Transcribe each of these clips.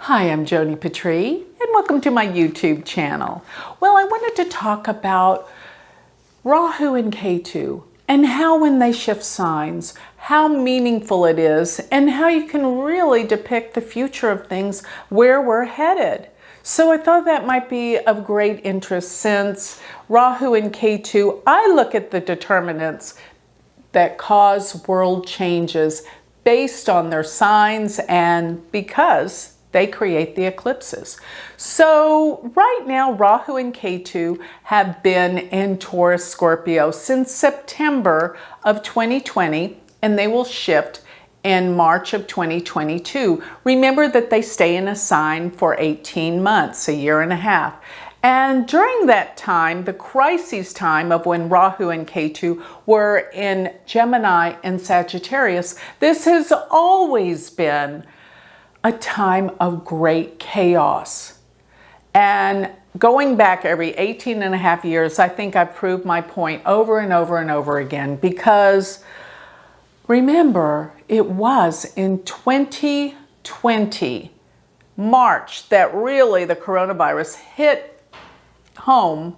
Hi, I'm Joni Patry, and welcome to my YouTube channel. Well, I wanted to talk about Rahu and Ketu and how when they shift signs, how meaningful it is, and how you can really depict the future of things, where we're headed. So I thought that might be of great interest since Rahu and Ketu, I look at the determinants that cause world changes based on their signs and because they create the eclipses. So right now, Rahu and Ketu have been in Taurus Scorpio since September of 2020, and they will shift in March of 2022. Remember that they stay in a sign for 18 months, a year and a half. And during that time, the crisis time of when Rahu and Ketu were in Gemini and Sagittarius, this has always been a time of great chaos. And going back every 18 and a half years, I think I've proved my point over and over and over again, because remember, it was in 2020, March, that really the coronavirus hit home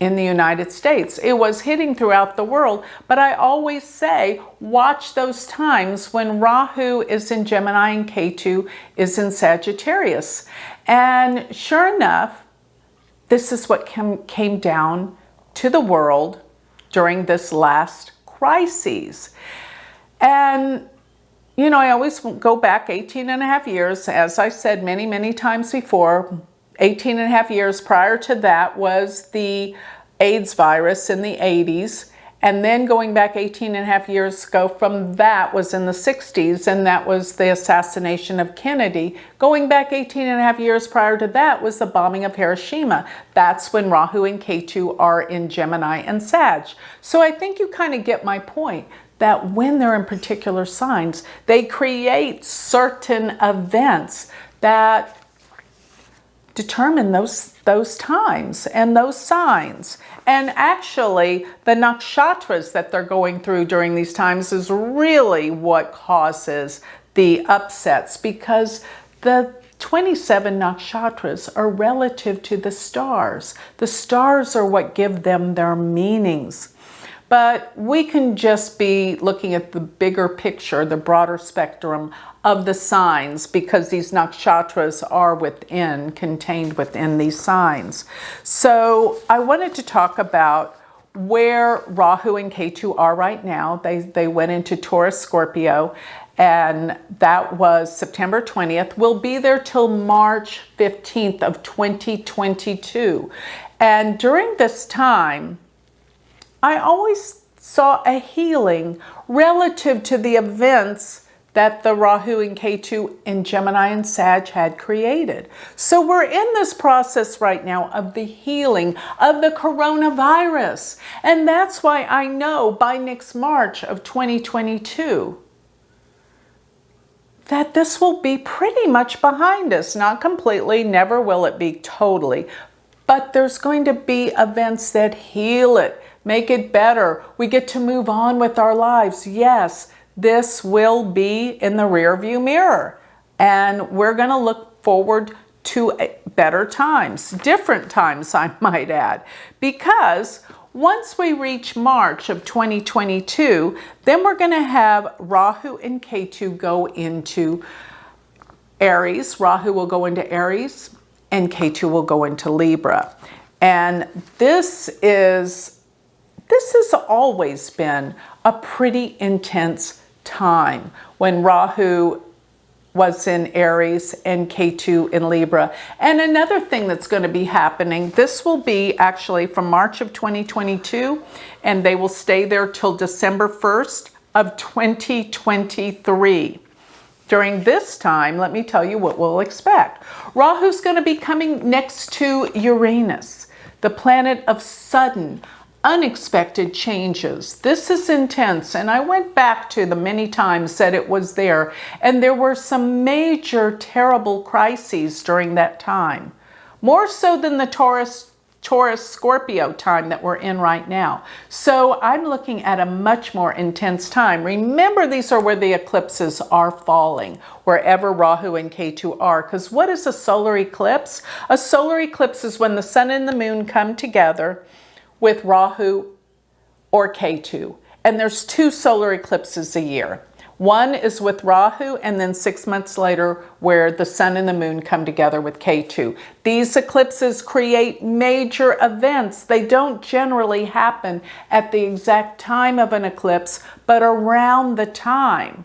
in the United States. It was hitting throughout the world, but I always say, watch those times when Rahu is in Gemini and Ketu is in Sagittarius. And sure enough, this is what came down to the world during this last crisis. And you know, I always go back 18 and a half years, as I said many, many times before. 18 and a half years prior to that was the AIDS virus in the 80s. And then going back 18 and a half years ago from that was in the 60s, and that was the assassination of Kennedy. Going back 18 and a half years prior to that was the bombing of Hiroshima. That's when Rahu and Ketu are in Gemini and Sag. So I think you kind of get my point, that when they're in particular signs, they create certain events that determine those times and those signs. And actually, the nakshatras that they're going through during these times is really what causes the upsets, because the 27 nakshatras are relative to the stars. The stars are what give them their meanings. But we can just be looking at the bigger picture, the broader spectrum of the signs, because these nakshatras are contained within these signs. So I wanted to talk about where Rahu and Ketu are right now. They went into Taurus Scorpio, and that was September 20th. We'll be there till March 15th of 2022. And during this time, I always saw a healing relative to the events that the Rahu and Ketu in Gemini and Sag had created. So we're in this process right now of the healing of the coronavirus. And that's why I know by next March of 2022 that this will be pretty much behind us. Not completely, never will it be totally, but there's going to be events that heal it, make it better. We get to move on with our lives. Yes, this will be in the rearview mirror, and we're going to look forward to better times, different times, I might add, because once we reach March of 2022, then we're going to have Rahu and Ketu go into Aries. Rahu will go into Aries, and Ketu will go into Libra. And this has always been a pretty intense time when Rahu was in Aries and Ketu in Libra. And another thing that's going to be happening, this will be actually from March of 2022, and they will stay there till December 1st of 2023. During this time, let me tell you what we'll expect. Rahu's going to be coming next to Uranus, the planet of sudden, unexpected changes. This is intense, and I went back to the many times that it was there, and there were some major terrible crises during that time. More so than the Taurus Taurus Scorpio time that we're in right now. So I'm looking at a much more intense time. Remember, these are where the eclipses are falling, wherever Rahu and Ketu are. Because what is a solar eclipse? A solar eclipse is when the sun and the moon come together with Rahu or Ketu. And there's 2 solar eclipses a year. One is with Rahu, and then 6 months later where the sun and the moon come together with Ketu. These eclipses create major events. They don't generally happen at the exact time of an eclipse, but around the time.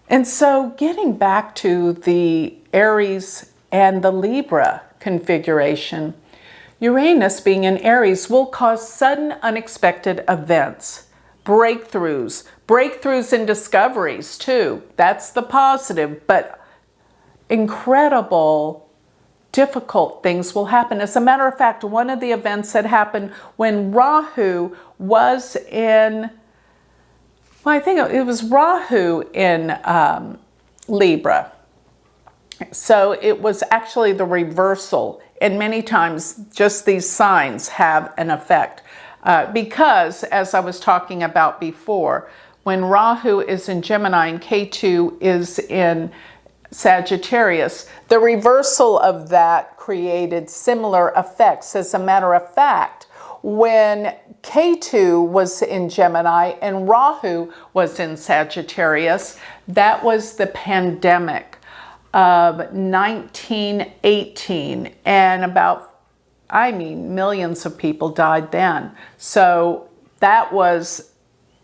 And so getting back to the Aries and the Libra configuration, Uranus being in Aries will cause sudden unexpected events. Breakthroughs and discoveries too. That's the positive, but incredible, difficult things will happen. As a matter of fact, one of the events that happened when Rahu was in, well, I think it was Rahu in Libra. So it was actually the reversal, and many times just these signs have an effect. Because, as I was talking about before, when Rahu is in Gemini and Ketu is in Sagittarius, the reversal of that created similar effects. As a matter of fact, when Ketu was in Gemini and Rahu was in Sagittarius, that was the pandemic of 1918, and millions of people died then. So that was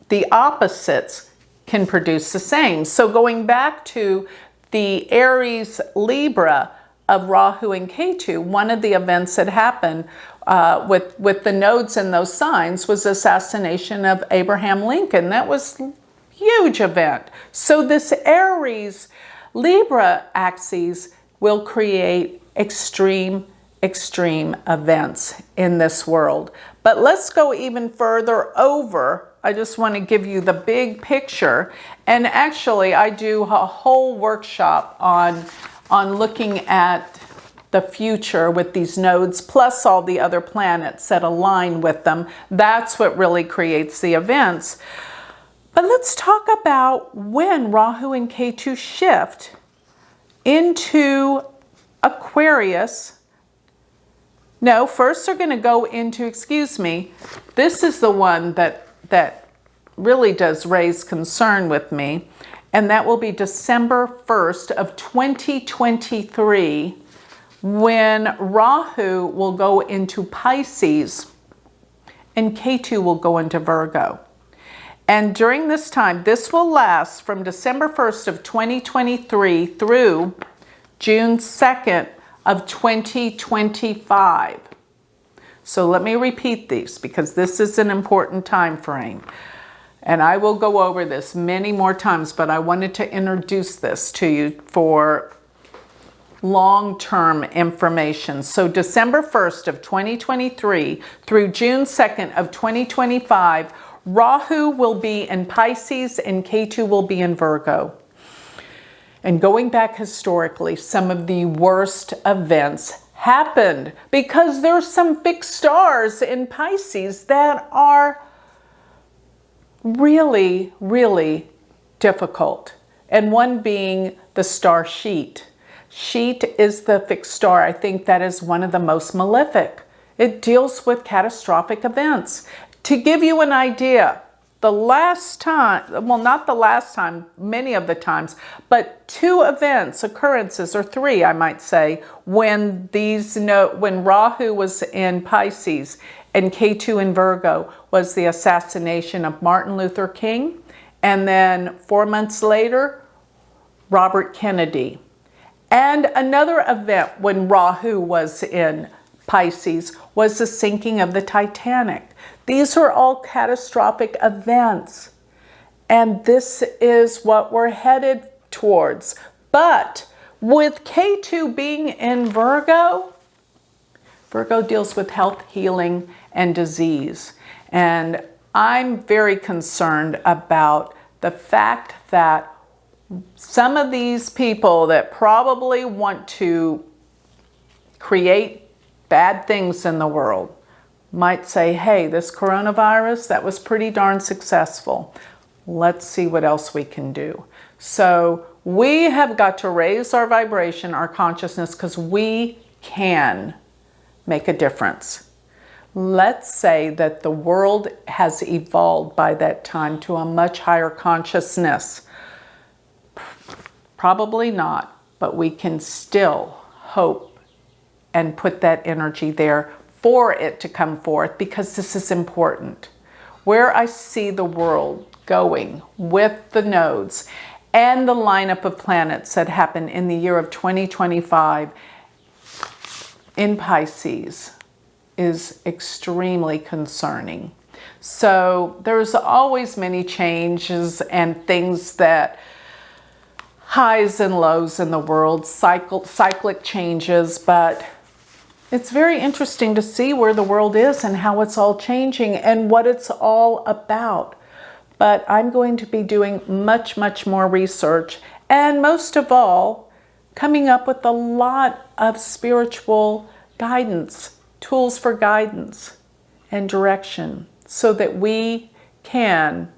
the opposites can produce the same. So going back to the Aries-Libra of Rahu and Ketu, one of the events that happened with the nodes in those signs was assassination of Abraham Lincoln. That was a huge event. So this Aries-Libra axis will create extreme events in this world. But let's go even further over. I just want to give you the big picture. And actually, I do a whole workshop on looking at the future with these nodes, plus all the other planets that align with them. That's what really creates the events. But let's talk about when Rahu and Ketu shift into Aquarius. No, first they're going to go into, this is the one that really does raise concern with me, and that will be December 1st of 2023, when Rahu will go into Pisces and Ketu will go into Virgo. And during this time, this will last from December 1st of 2023 through June 2nd of 2025. So let me repeat these because this is an important time frame. And I will go over this many more times, but I wanted to introduce this to you for long-term information. So December 1st of 2023 through June 2nd of 2025, Rahu will be in Pisces and Ketu will be in Virgo. And going back historically, some of the worst events happened because there's some fixed stars in Pisces that are really, really difficult. And one being the star Sheet. Sheet is the fixed star. I think that is one of the most malefic. It deals with catastrophic events. To give you an idea, the last time, well, not the last time, many of the times, but 2 occurrences, or 3, I might say, when Rahu was in Pisces and Ketu in Virgo, was the assassination of Martin Luther King, and then 4 months later, Robert Kennedy. And another event when Rahu was in Pisces was the sinking of the Titanic. These are all catastrophic events, and this is what we're headed towards. But with Ketu being in Virgo, Virgo deals with health, healing, and disease. And I'm very concerned about the fact that some of these people that probably want to create bad things in the world might say, hey, this coronavirus, that was pretty darn successful. Let's see what else we can do. So we have got to raise our vibration, our consciousness, because we can make a difference. Let's say that the world has evolved by that time to a much higher consciousness. Probably not, but we can still hope and put that energy there for it to come forth, because this is important. Where I see the world going with the nodes and the lineup of planets that happen in the year of 2025 in Pisces is extremely concerning. So there's always many changes and things that highs and lows in the world, cyclic changes, but it's very interesting to see where the world is and how it's all changing and what it's all about. But I'm going to be doing much, much more research, and most of all, coming up with a lot of spiritual guidance, tools for guidance and direction, so that we can,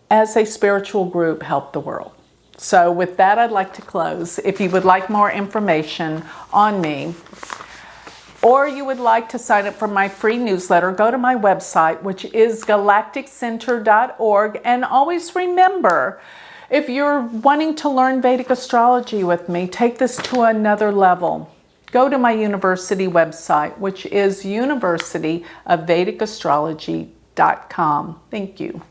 as a spiritual group, help the world. So with that, I'd like to close. If you would like more information on me, or you would like to sign up for my free newsletter, go to my website, which is galacticcenter.org. And always remember, if you're wanting to learn Vedic astrology with me, take this to another level. Go to my university website, which is University of Vedic Astrology.com. Thank you.